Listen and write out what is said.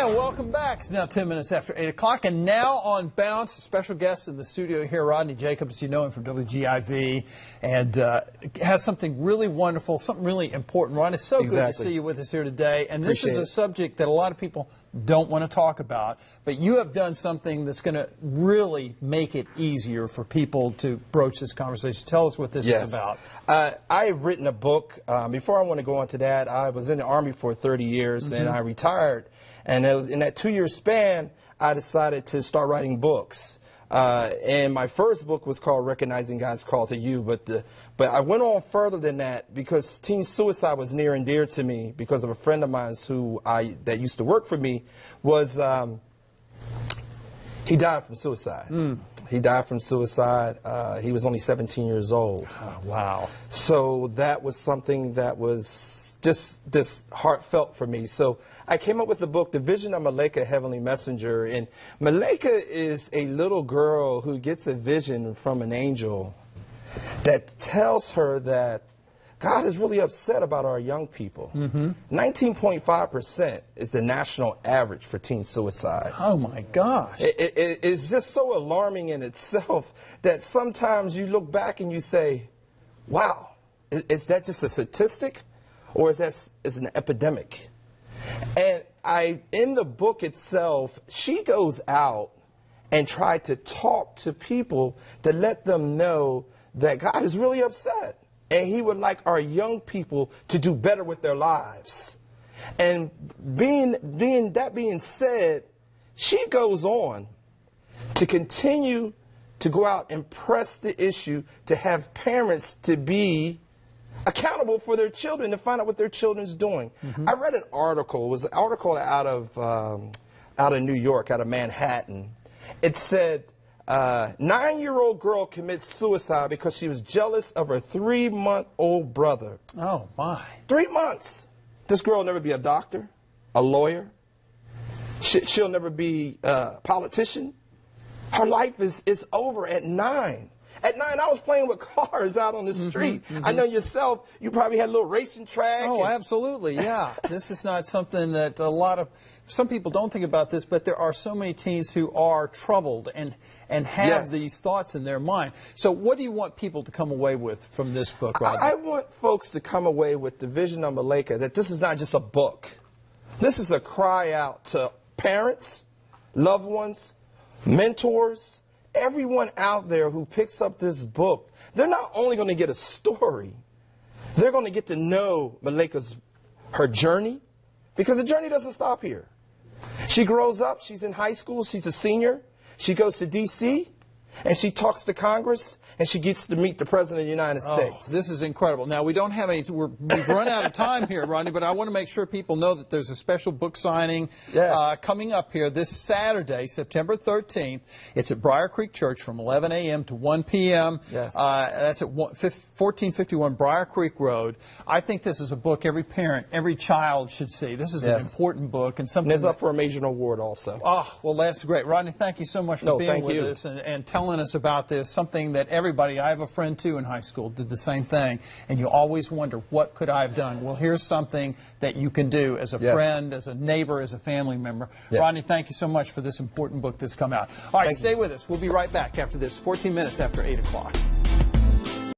And welcome back. It's now 10 minutes after 8 o'clock. And now on Bounce, a special guest in the studio here, Rodney Jacobs. You know him from WGIV. And has something really wonderful, something really important. Ron, it's so good to see you with us here today. And this is a subject that a lot of people don't want to talk about. But you have done something that's going to really make it easier for people to broach this conversation. Tell us what this is about. I've written a book. Before I want to go on to that, I was in the Army for 30 years, and I retired. And in that 2-year span, I decided to start writing books. And my first book was called Recognizing God's Call to You. But I went on further than that because teen suicide was near and dear to me because of a friend of mine that used to work for me was he died from suicide. He died from suicide. He was only 17 years old. Oh, wow. So that was something that was just this heartfelt for me. So I came up with the book, The Vision of Malaika, Heavenly Messenger. And Malaika is a little girl who gets a vision from an angel that tells her that God is really upset about our young people. 19.5% is the national average for teen suicide. Oh, my gosh. It's just so alarming in itself that sometimes you look back and you say, wow, is that just a statistic? Or is an epidemic? And in the book itself, she goes out and tried to talk to people to let them know that God is really upset. And he would like our young people to do better with their lives. And that being said, she goes on to continue to go out and press the issue to have parents to be accountable for their children, to find out what their children's doing. I read an article. It was an article out of New York, out of Manhattan. It said 9-year-old girl commits suicide because she was jealous of her 3-month-old brother. Oh, my. 3 months. This girl will never be a doctor, a lawyer. She'll never be a politician. Her life is over at 9. At 9, I was playing with cars out on the street. I know yourself, you probably had a little racing track. Oh, absolutely, yeah. This is not something that some people don't think about this, but there are so many teens who are troubled and have these thoughts in their mind. So what do you want people to come away with from this book, Rodney? I want folks to come away with the vision of Malaika, that this is not just a book. This is a cry out to parents, loved ones, mentors, everyone out there who picks up this book. They're not only going to get a story, they're going to get to know her journey, because the journey doesn't stop here. She grows up, she's in high school, she's a senior, she goes to D.C., and she talks to Congress, and she gets to meet the President of the United States. This is incredible. Now, we don't have any, we've run out of time here, Rodney, but I want to make sure people know that there's a special book signing coming up here this Saturday, September 13th. It's at Briar Creek Church from 11 a.m. to 1 p.m. That's at 1451 Briar Creek Road. I think this is a book every parent, every child should see. This is an important book. And something it's up for a major award also. Oh, well, that's great. Rodney, thank you so much for being with us and telling us about this, something that everybody, I have a friend too in high school, did the same thing, and you always wonder, what could I have done? Well, here's something that you can do as a friend, as a neighbor, as a family member. Rodney, thank you so much for this important book that's come out. All right, stay with us. We'll be right back after this, 14 minutes after 8 o'clock.